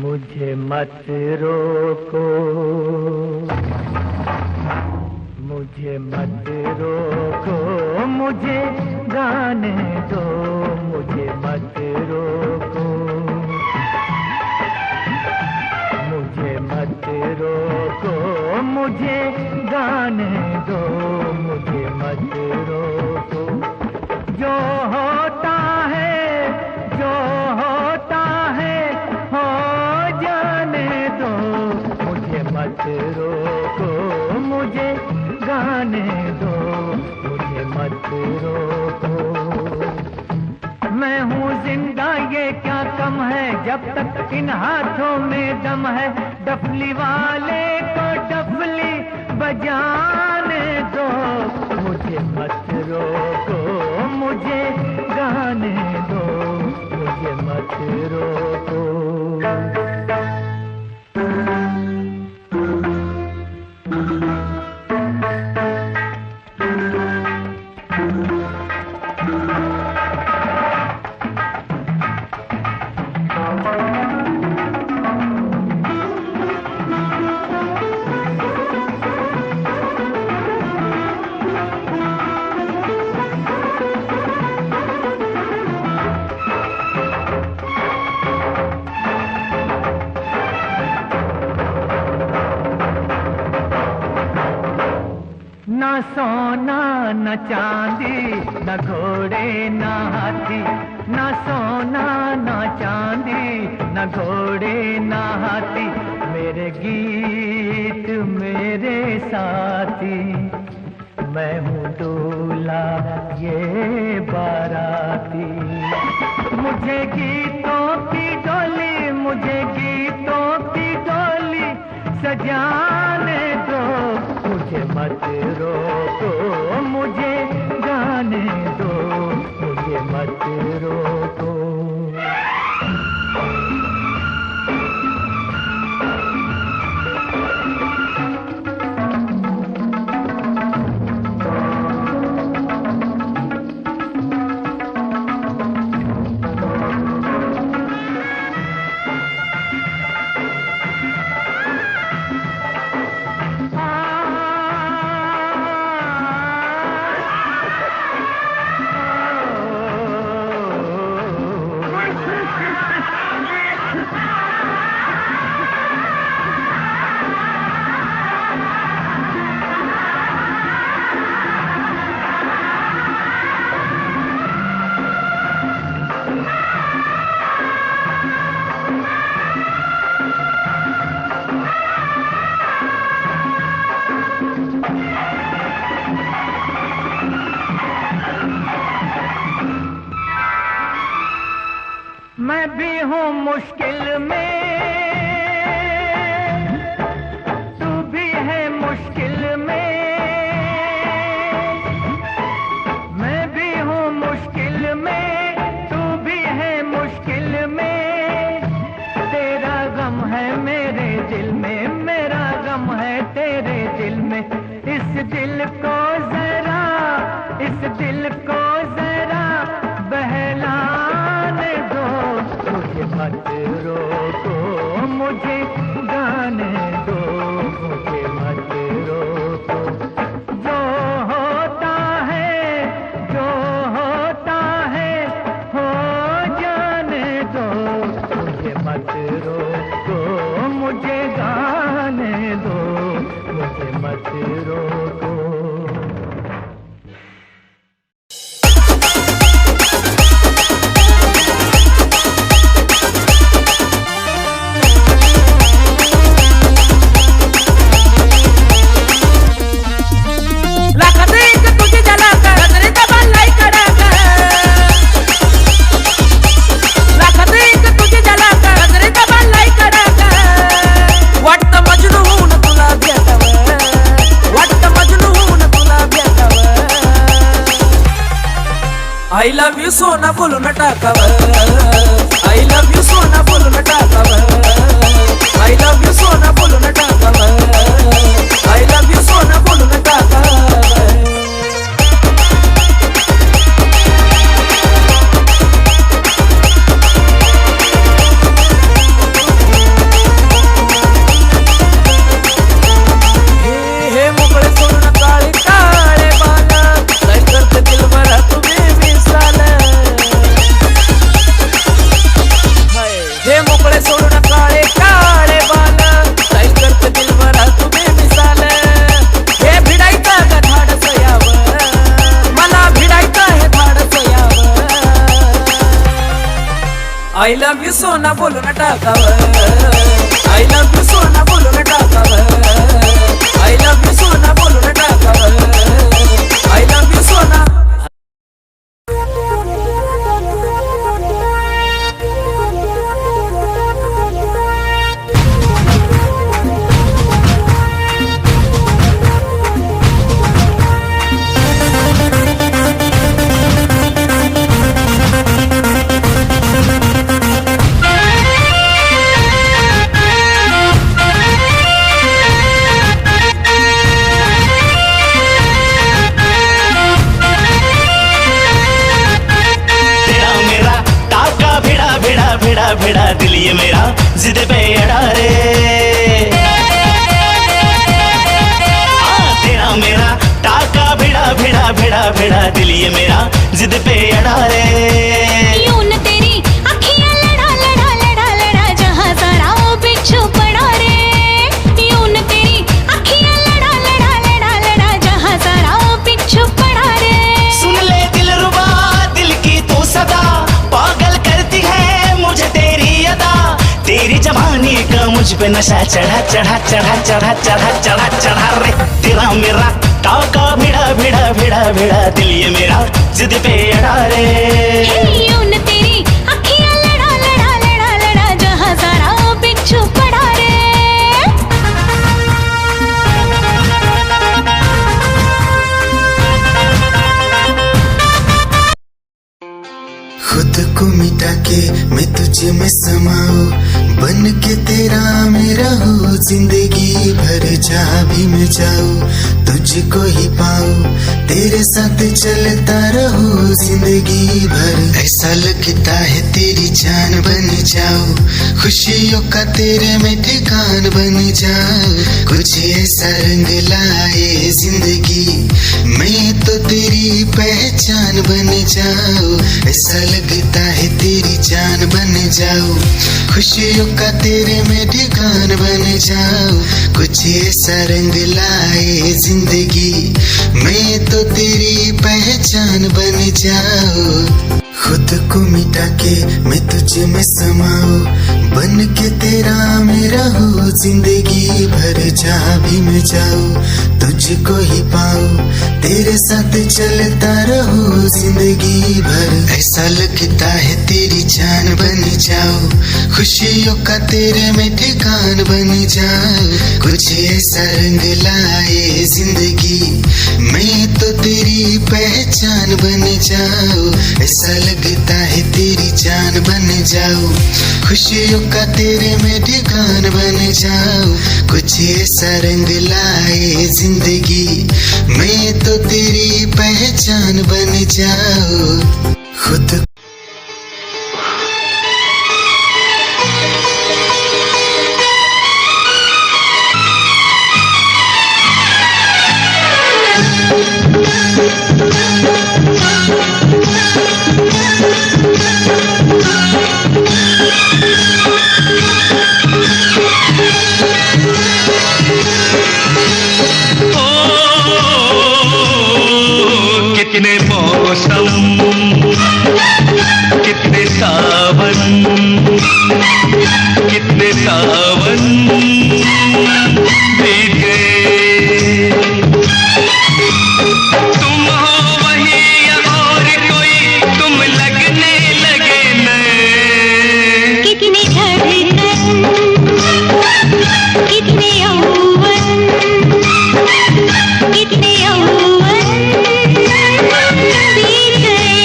मुझे मत रोको, मुझे मत रोको, मुझे गाने दो, मुझे मत रोको, मुझे मत रोको, मुझे गाने दो, मुझे मत रोको। जो होता है, जो होता है हो जाने दो, मुझे मत रोको, मुझे गाने दो, मुझे मत रोको। मैं हूँ जिंदा ये क्या कम है, जब तक इन हाथों में दम है। डफली वाले को डफली बजाने दो, मुझे मत रोको, मुझे गाने दो, मुझे मत रोको। न सोना न चांदी, न घोड़े न हाथी, न सोना न चांदी, न घोड़े न हाथी, मेरे गीत मेरे साथी। मैं हूँ दूल्हा ये बाराती, मुझे गीतों की डोली, मुझे गीतों की डोली सजाने दो, मुझे मत रोको, मुझे गाने दो, मुझे मत रोको। मैं भी हूँ मुश्किल में, तू भी है मुश्किल में। मैं भी हूँ मुश्किल में, तू भी है मुश्किल में। तेरा गम है मेरे दिल में, मेरा गम है तेरे दिल में। इस दिल को जरा, इस दिल को जरा बहलाने दो। मुझे मत रोको, मुझे गाने दो, मुझे मत रोको। जो होता है, जो होता है हो जाने दो। मुझे मत रोको, मुझे गाने दो, मुझे मत रोको। I love you सोना बोलून टाकावं, I love you सोना बोलून टाकावं, I love you सोना बोलून टाकावं, I love you सोना बोलून टाकावं। हे मोकळे सोडून काळे काळे बाल, काय करते दिलभरा तुम्ही मिसाल। हे मोकळे सोडून काळे काळे बाल, काय करते दिलभरा तुम्ही मिसाल। हे भिडायचं का धाडस यावं, मला भिडायचं हे धाडस यावं। I love you सोना बोलून टाकावं, I love you सोना बोलून टाकावं, I love you सोना बोलून टाकावं, I love you सोना। भिड़ा दिल ये मेरा जिद पे अड़ा रे। तेरा मेरा टाका भिड़ा भिड़ा भिड़ा भिड़ा दिल ये मेरा जिद पे अड़ा रे। यूं न तेरी अखियां लड़ा लड़ा लड़ा लड़ा जहां सारा वो बिच्छू पड़ा रे। यूं न तेरी अखियां लड़ा लड़ा लड़ा लड़ा जहां सारा वो बिच्छू पड़ा रे। सुन ले दिलरुबा दिल की तू सदा, पागल करती है मुझे तेरी अदा। तेरी जवानी का मुझ पे नशा चढ़ा चढ़ा चढ़ा चढ़ा चढ़ा चढ़ा चढ़ा रे। तेरा मेरा टाका भिड़ा भिड़ा भिड़ा भिड़ा दिल ये मेरा जिद पे अड़ा रे। यूं न तेरी अखियां लड़ा लड़ा लड़ा लड़ा जहां सारा वो बिच्छू पड़ा रे। खुद को मिटा के मैं तुझे में समाऊं, बन के तेरा मेरा हो जिंदगी भर। जहाँ भी मैं जाऊँ तुझको ही पाऊँ, तेरे साथ चलता रहूं जिंदगी भर। ऐसा लगता है तेरी जान बन जाऊं, खुशियों का तेरे में ठिकान बन जाऊं। कुछ ऐसा रंग लाए जिंदगी, मैं तो तेरी पहचान बन जाऊं। ऐसा लगता है तेरी जान बन जाऊं, खुशियों का तेरे में ठिकान बन जाऊं। कुछ ऐसा रंग लाए जिंदगी, मैं तो तेरी पहचान बन जाऊं। खुद को मिटा के मैं तुझे में समाऊं, बन के तेरा मैं रहूं जिंदगी भर, जहाँ भी मैं जाऊं तुझको ही पाऊं, तेरे साथ चलता रहूं जिंदगी भर। ऐसा लगता है तेरी जान बन जाऊं, खुशियों का तेरे में ठिकान बन जाऊं, कुछ ऐसा रंग लाए जिंदगी, मैं तो तेरी पहचान बन जाऊं। ऐसा लगता है तेरी जान बन जाऊं, खुशियों का तेरे में ठिकान बन जाऊं, कुछ ऐसा रंग लाए जिंदगी, मैं तो तेरी पहचान बन जाऊं। खुद कितने मौसम, कितने सावन, कितने सावन बीत गए। तुम हो वही या और कोई, तुम लगने लगे नए। कितने धड़कन, कितने यौवन, कितने यौवन बीत गए।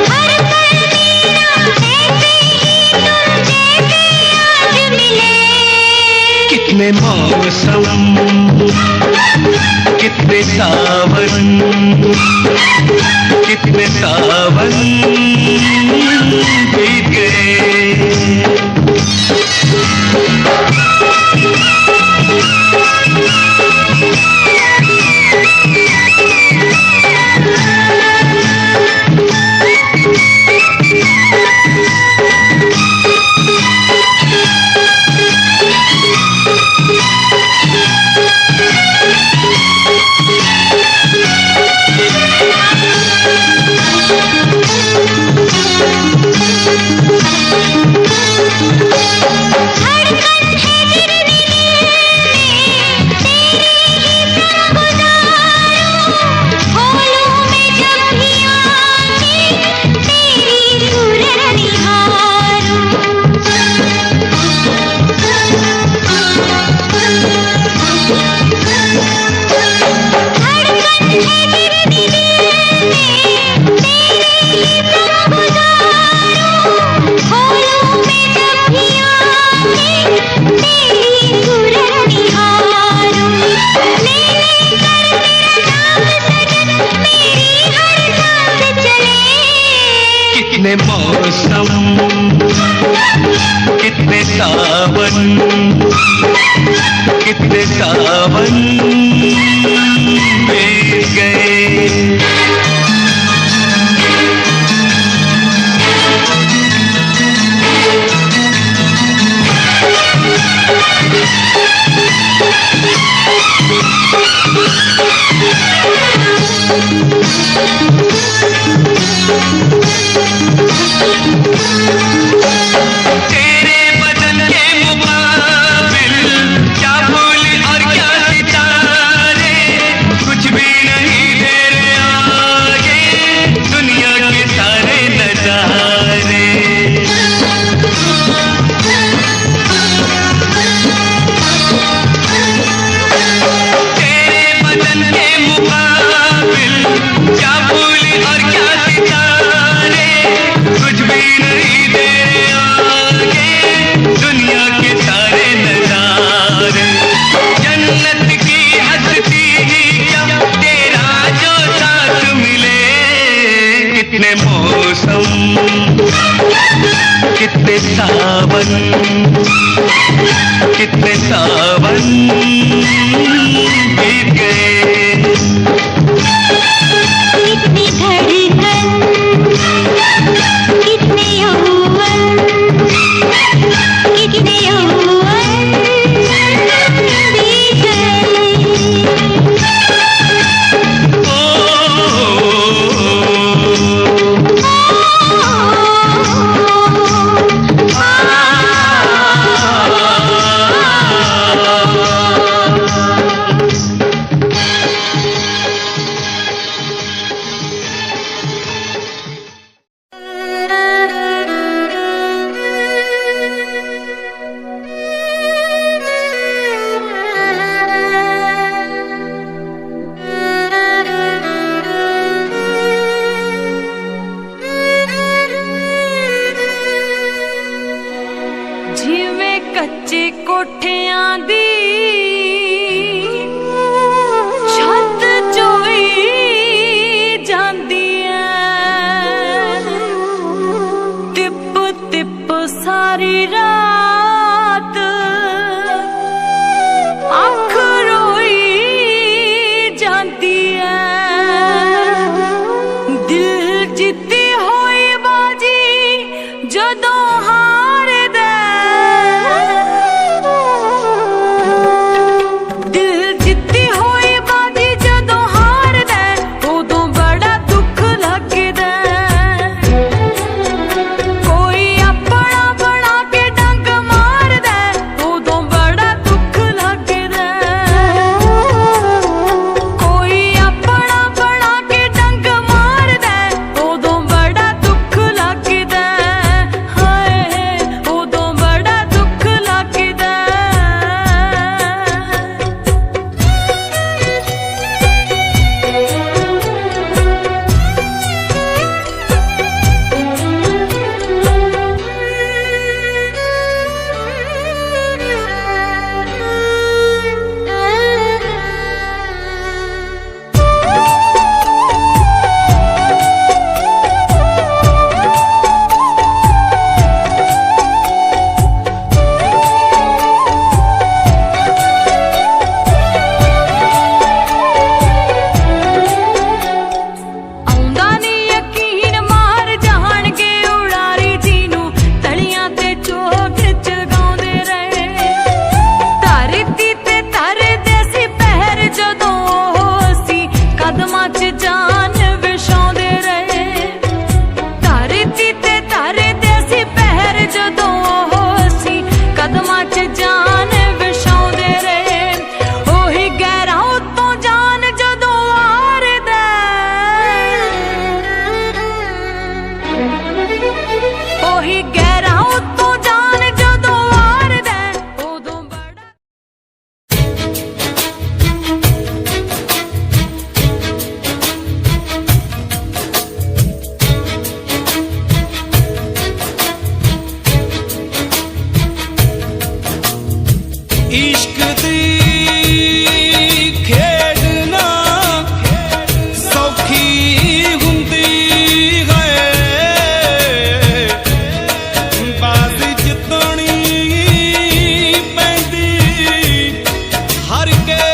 हर पल मेरा ऐसे ही तुम जैसे आज मिले। कितने मौसम, कितने सावन, कितने सावन बीत गए। कितने मौसम, कितने सावन, कितने सावन बीत गए। तेरे बदन के मुकाबिल क्या फूल और क्या सितारे, कुछ भी नहीं तेरे आगे दुनिया के सारे नजारे। तेरे बदन के मुकाबिल क्या फूल और क्या सितारे, कुछ भी नहीं तेरे आगे दुनिया के सारे नजारे। जन्नत की हस्ती ही क्या तेरा जो साथ मिले। कितने मौसम, कितने सावन, कितने सावन बीत गए। कितनी धड़कन, कितने यौवन, कितने यौवन बीत गए। ओ ਕੋਠਿਆਂ ਦੀ ਛੱਤ ਚੋਈ ਜਾਂਦੀ ਐ, ਟਿਪ ਟਿਪ ਸਾਰੀ ਰਾਤ ਅੱਖ ਰੋਈ ਜਾਂਦੀ ਐ। ਦਿਲ ਜਿੱਤੀ ਹੋਈ ਬਾਜੀ ਜਦੋਂ ਹਾਰਦਾ, ਦਿਲ ਜਿੱਤੀ ਹੋਈ ਬਾਜੀ ਜਦੋਂ ਹਾਰਦਾ, ਉਦੋਂ ਬੜਾ ਦੁੱਖ ਲੱਗਦਾ। ਕੋਈ ਆਪਣਾ ਬਣਾ ਕੇ ਡੰਗ ਮਾਰਦਾ, ਉਦੋਂ ਬੜਾ ਦੁੱਖ ਲੱਗਦਾ। ਕੋਈ ਆਪਣਾ ਬਣਾ ਕੇ ਡੰਗ ਮਾਰਦਾ, ਉਦੋਂ ਬੜਾ ਦੁੱਖ ਲੱਗਦਾ। ਹਾਏ ਉਦੋਂ ਬੜਾ ਦੁੱਖ ਲੱਗਦਾ। ਆਉਂਦਾ ਨੀ ਯਕੀਨ ਮਾਰ ਜਾਣਗੇ ਉਡਾਰੀ ਜੀ ਨੂੰ, ਤਲੀਆਂ ਤੇ ਚੋਗ ਚਗਾਉਂਦੇ ਰਹੇ। ਧਰਤੀ ਤੇ ਧਰਦੇ ਸੀ ਪਹਿਰ ਜਦੋਂ ਉਹ ਸੀ ਕਦਮਾਂ 'ਚ ਜਾਨ ਵਿਛਾਉਂਦੇ ਰਹੇ। ਧਰਤੀ ਤੇ ਧਰਦੇ ਸੀ ਪਹਿਰ ਜਦੋਂ ਉਹ ਸੀ ਕਦਮਾਂ 'ਚ ਜਾਨ ਵਿਛਾਉਂਦੇ ਰਹੇ। ਉਹੀ ਗਹਿਰਾਂ ਉੱਤੋਂ ਜਾਨ ਜਦੋਂ ਵਾਰਦਾ, ਉਹੀ ਗਹਿਰਾਂ ਉੱਤੋਂ ਜਾਨ ਜਦੋਂ ਵਾਰਦਾ, ਉਦੋਂ ਬੜਾ इश्क दी खेड ना सौखी हुंदी है, बाज जितनी पैंदी हर के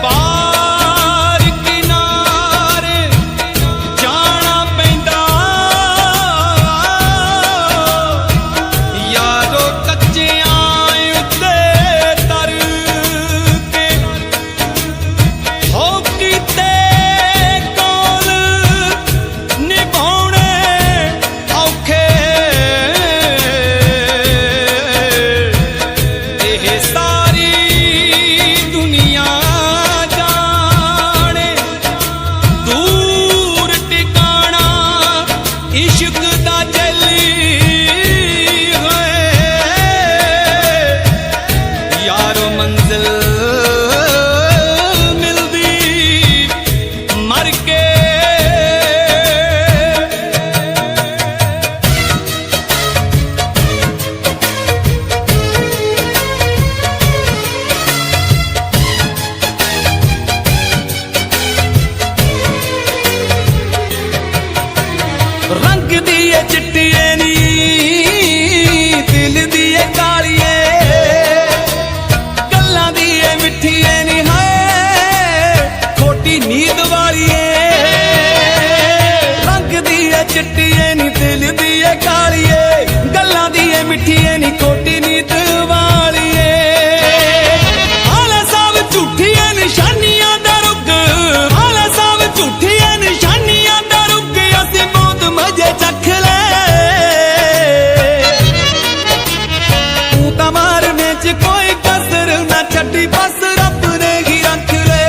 पार किनारे जाना पैंदा। यारो कच्चियां उत्ते तर के हो कीते कोल निभाउणे औखे। एह सारी दुनिया जाने दूर टिकाना इश्क दा जली है। यारो मंजिल मिलदी मर के। रंग दिए चिट्टिए नी दिल दिए कालिए, गल्लां दिए मिठिए नी हाय खोटी नींद वालिए। रंग दिए चिट्टिए नी दिल दिए कालिए, गल्लां दिए मिठिए नी खोटी नींद वालिए। हाले सब झूठिए निशानियां दा रुग, हाले सब झूठिए निशानियां दा रुग, असीं मौत मजे चख ले। तू तां मारने च कोई कसर ना छड्डी, बस रब ने ही रख ले।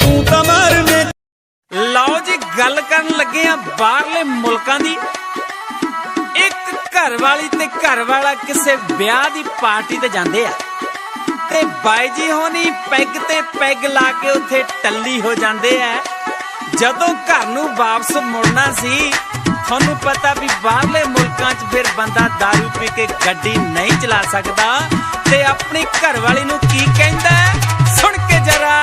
तू तां मारने ਲਓ ਜੀ ਗੱਲ ਕਰਨ ਲੱਗੇ ਆ ਬਾਹਰਲੇ ਮੁਲਕਾਂ ਦੀ। ਇੱਕ ਘਰ ਵਾਲੀ ਤੇ ਘਰ ਵਾਲਾ ਕਿਸੇ ਵਿਆਹ ਦੀ ਪਾਰਟੀ ਤੇ ਜਾਂਦੇ ਆ ਤੇ ਬਾਈ ਜੀ ਹੋਣੀ ਪੈਗ ਤੇ ਪੈਗ ਲਾ ਕੇ ਉੱਥੇ ਟੱਲੀ ਹੋ ਜਾਂਦੇ ਆ। ਜਦੋਂ ਘਰ ਨੂੰ ਵਾਪਸ ਮੁੜਨਾ ਸੀ ਤੁਹਾਨੂੰ ਪਤਾ ਵੀ ਬਾਹਰਲੇ ਮੁਲਕਾਂ 'ਚ ਫਿਰ ਬੰਦਾ ਦਾਰੂ ਪੀ ਕੇ ਗੱਡੀ ਨਹੀਂ ਚਲਾ ਸਕਦਾ ਤੇ ਆਪਣੀ ਘਰਵਾਲੀ ਨੂੰ ਕੀ ਕਹਿੰਦਾ ਸੁਣ ਕੇ ਜਰਾ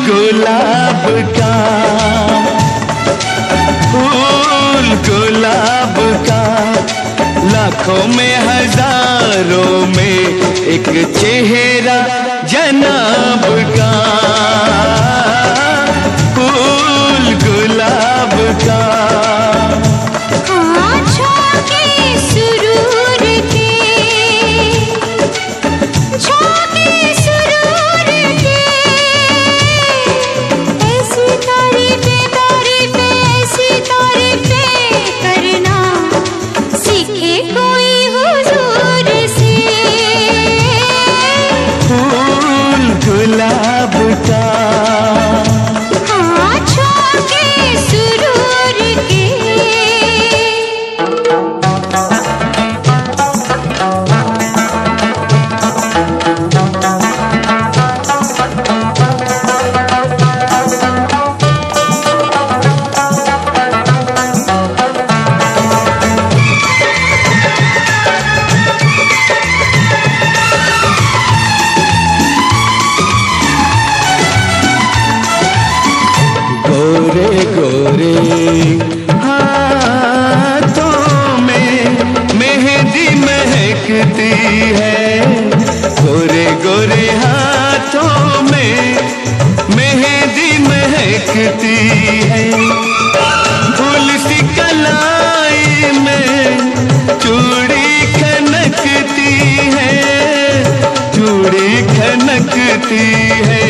गुलाब का फूल गुलाब का लाखों में हजारों में एक चेहरा जनाब का फूल गुलाब का गुलाब का गोरे गोरे हाथों में मेहंदी महकती है गोरे गोरे हाथों में मेहंदी महकती है फूल सी कलाई में चूड़ी खनकती है चूड़ी खनकती है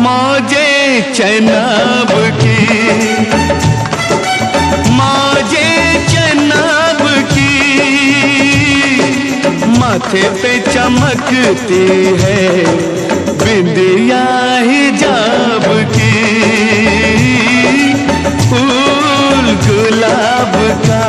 मौजे चनाब की मौजे चनाब की माथे पे चमकती है बिंदिया हिजाब की फूल गुलाब का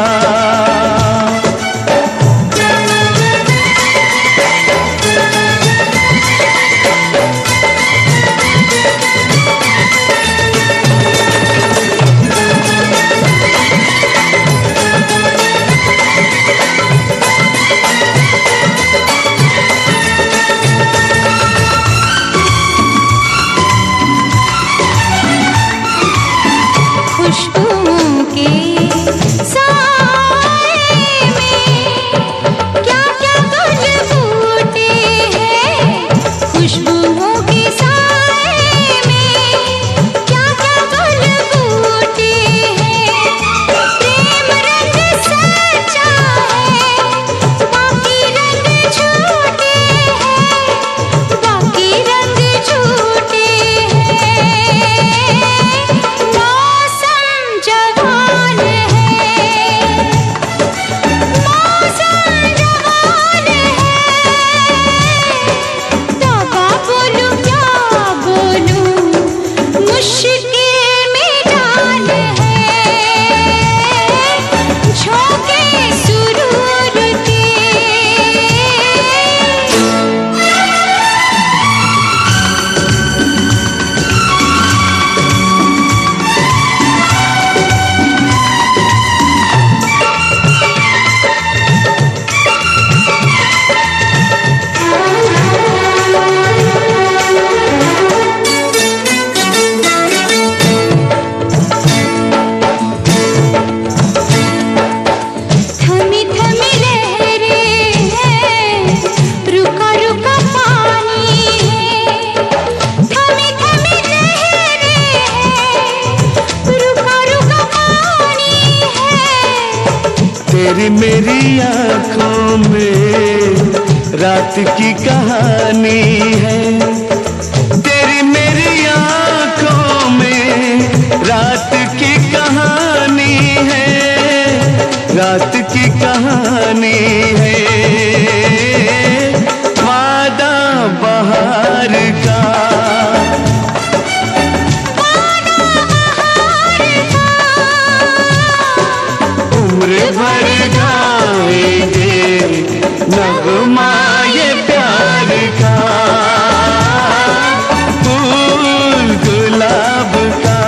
तेरी मेरी आंखों में रात की कहानी है, तेरी मेरी आंखों में रात की कहानी है, रात की कहानी है। वादा बहार का, उम्र भर गाएंगे नगमा ये प्यार का। फूल गुलाब का,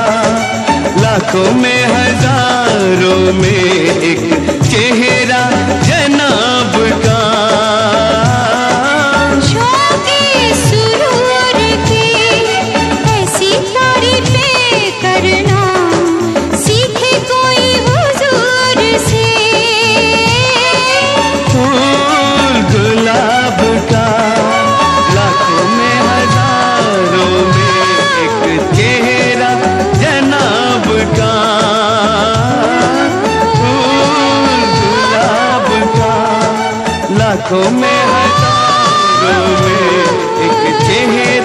लाखों में हजारों में एक चेहरा जनाब का। शौक़े सुरूर की ऐसी तारीफ़ें करना सीखे कोई हुजूर से। फूल गुलाब का, लाखों में हजारों में एक चेहरा जनाब का। फूल गुलाब का, लाखों में हजारों में एक चेहरा